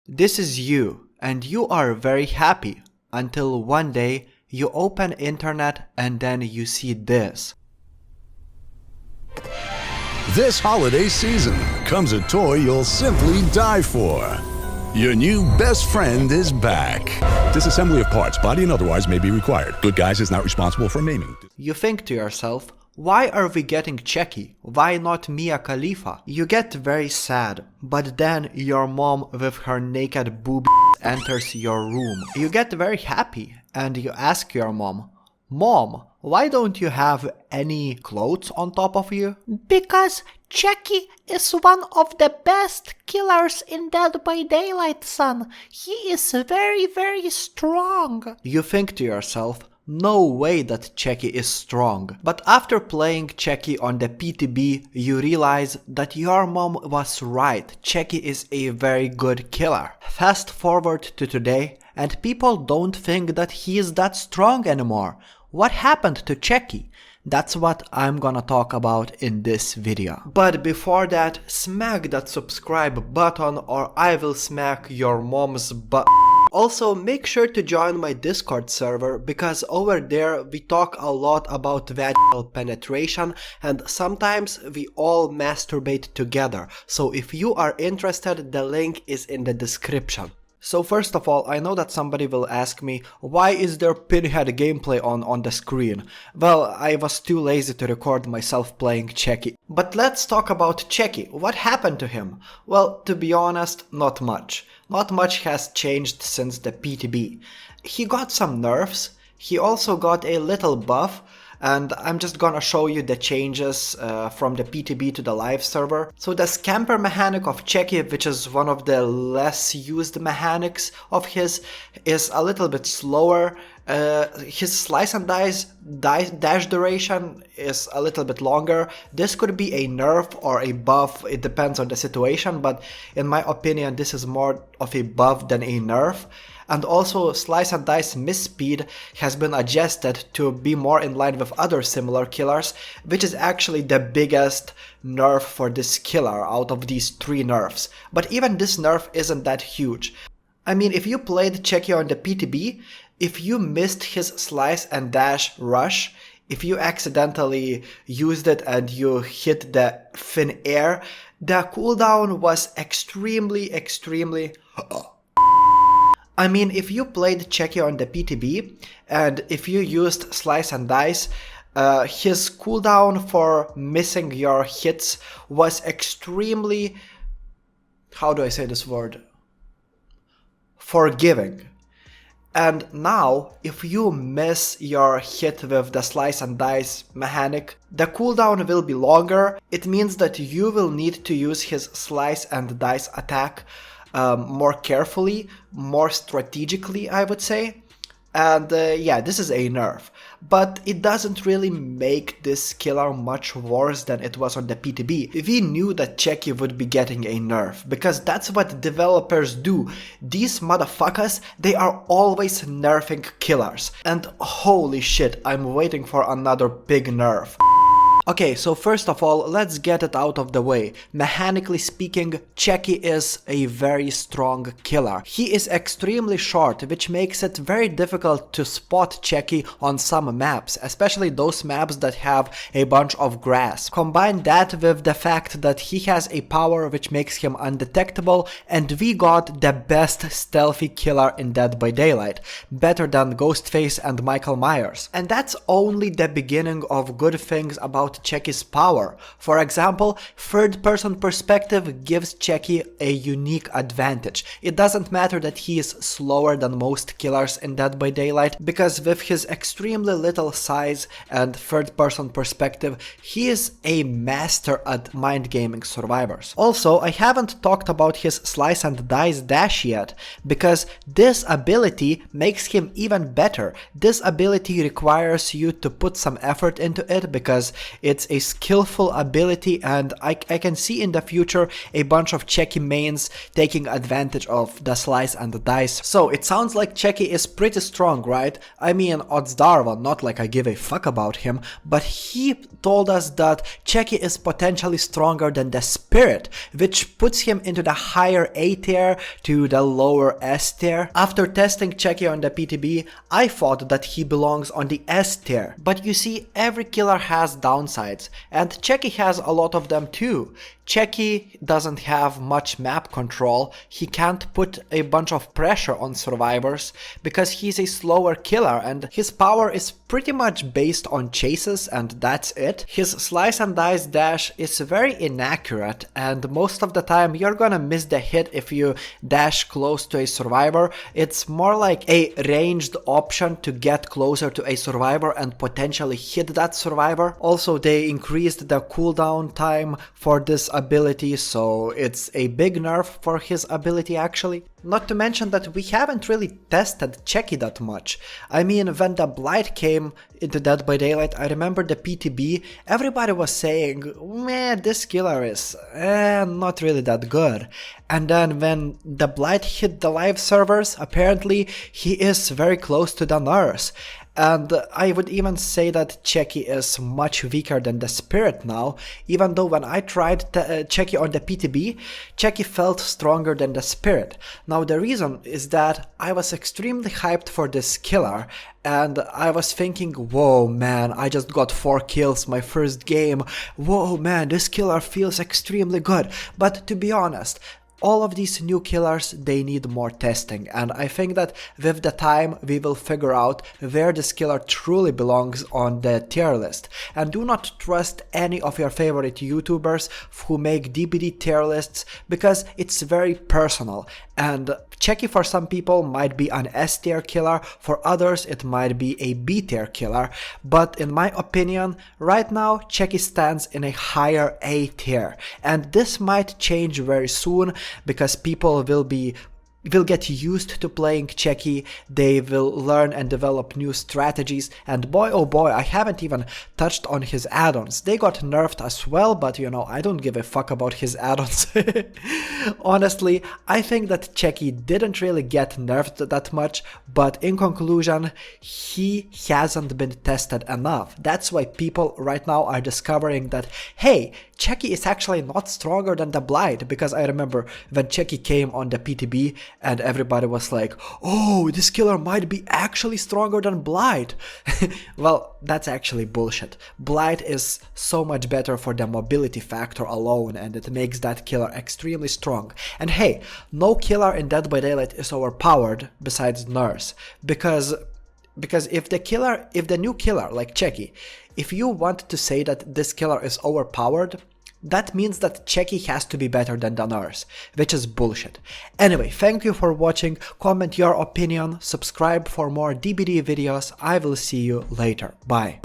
This is you, and you are very happy until one day you open internet and then you see this. This holiday season comes a toy you'll simply die for. Your new best friend is back. Disassembly of parts, body and otherwise, may be required. Good Guys is not responsible for maiming. You think to yourself, why are we getting Chucky? Why not Mia Khalifa? You get very sad, but then your mom with her naked boob enters your room. You get very happy and you ask your mom, Mom, why don't you have any clothes on top of you? Because Chucky is one of the best killers in Dead by Daylight, son. He is very, very strong. You think to yourself, no way that Chucky is strong. But after playing Chucky on the PTB, you realize that your mom was right. Chucky is a very good killer. Fast forward to today, and people don't think that he is that strong anymore. What happened to Chucky? That's what I'm gonna talk about in this video. But before that, smack that subscribe button or I will smack your mom's butt. Also, make sure to join my Discord server because over there we talk a lot about vaginal penetration and sometimes we all masturbate together. So if you are interested, the link is in the description. So first of all, I know that somebody will ask me, why is there Pinhead gameplay on the screen? Well, I was too lazy to record myself playing Chucky. But let's talk about Chucky. What happened to him? Well, to be honest, not much. Not much has changed since the PTB. He got some nerfs, he also got a little buff, and I'm just gonna show you the changes from the PTB to the live server. So the scamper mechanic of Chucky, which is one of the less used mechanics of his, is a little bit slower. His slice and dice dash duration is a little bit longer. This could be a nerf or a buff, it depends on the situation, but in my opinion this is more of a buff than a nerf. And also slice and dice miss speed has been adjusted to be more in line with other similar killers, which is actually the biggest nerf for this killer out of these 3 nerfs. But even this nerf isn't that huge. I mean, if you played Chucky on the PTB, if you missed his slice and dash rush, if you accidentally used it and you hit the thin air, the cooldown was extremely I mean, if you played Chucky on the PTB and if you used slice and dice, his cooldown for missing your hits was extremely, how do I say this word? Forgiving. And now, if you miss your hit with the slice and dice mechanic, the cooldown will be longer. It means that you will need to use his slice and dice attack more carefully, more strategically, I would say. And yeah, this is a nerf. But it doesn't really make this killer much worse than it was on the PTB. We knew that Chucky would be getting a nerf, because that's what developers do. These motherfuckers, they are always nerfing killers. And holy shit, I'm waiting for another big nerf. Okay, so first of all, let's get it out of the way. Mechanically speaking, Chucky is a very strong killer. He is extremely short, which makes it very difficult to spot Chucky on some maps, especially those maps that have a bunch of grass. Combine that with the fact that he has a power which makes him undetectable, and we got the best stealthy killer in Dead by Daylight, better than Ghostface and Michael Myers. And that's only the beginning of good things about Chucky's power. For example, third-person perspective gives Chucky a unique advantage. It doesn't matter that he is slower than most killers in Dead by Daylight, because with his extremely little size and third-person perspective, he is a master at mind-gaming survivors. Also, I haven't talked about his slice and dice dash yet, because this ability makes him even better. This ability requires you to put some effort into it, because It's a skillful ability, and I can see in the future a bunch of Chucky mains taking advantage of the slice and the dice. So it sounds like Chucky is pretty strong, right? I mean, otzdarwa, not like I give a fuck about him, but he told us that Chucky is potentially stronger than the spirit, which puts him into the higher A tier to the lower S tier. After testing Chucky on the PTB, I thought that he belongs on the S tier. But you see, every killer has downsides, and Chucky has a lot of them too. Chucky doesn't have much map control, he can't put a bunch of pressure on survivors because he's a slower killer and his power is pretty much based on chases and that's it. His slice and dice dash is very inaccurate and most of the time you're gonna miss the hit if you dash close to a survivor. It's more like a ranged option to get closer to a survivor and potentially hit that survivor. Also, they increased the cooldown time for this ability, so it's a big nerf for his ability actually. Not to mention that we haven't really tested Chucky that much. I mean, when the Blight came into Dead by Daylight, I remember the PTB, everybody was saying, man, this killer is not really that good. And then when the Blight hit the live servers, apparently he is very close to the nerfs. And I would even say that Chucky is much weaker than the spirit now, even though when I tried Chucky on the PTB, Chucky felt stronger than the spirit. Now the reason is that I was extremely hyped for this killer, and I was thinking, whoa man, I just got 4 kills my first game, whoa man, this killer feels extremely good. But to be honest, all of these new killers, they need more testing, and I think that with the time we will figure out where this killer truly belongs on the tier list. And do not trust any of your favorite YouTubers who make DBD tier lists because it's very personal, and Chucky for some people might be an S tier killer, for others it might be a B tier killer, but in my opinion, right now Chucky stands in a higher A tier, and this might change very soon because people will get used to playing Chucky, they will learn and develop new strategies, and boy oh boy, I haven't even touched on his add-ons. They got nerfed as well, but you know, I don't give a fuck about his add-ons. Honestly, I think that Chucky didn't really get nerfed that much, but in conclusion, he hasn't been tested enough. That's why people right now are discovering that, hey, Chucky is actually not stronger than the Blight, because I remember when Chucky came on the PTB and everybody was like, oh, this killer might be actually stronger than Blight. Well, that's actually bullshit. Blight is so much better for the mobility factor alone, and it makes that killer extremely strong. And hey, no killer in Dead by Daylight is overpowered besides nerfs, because if the new killer like Chucky, if you want to say that this killer is overpowered, that means that Chucky has to be better than the nerfs, which is bullshit. Anyway, thank you for watching, comment your opinion, subscribe for more DBD videos, I will see you later, bye.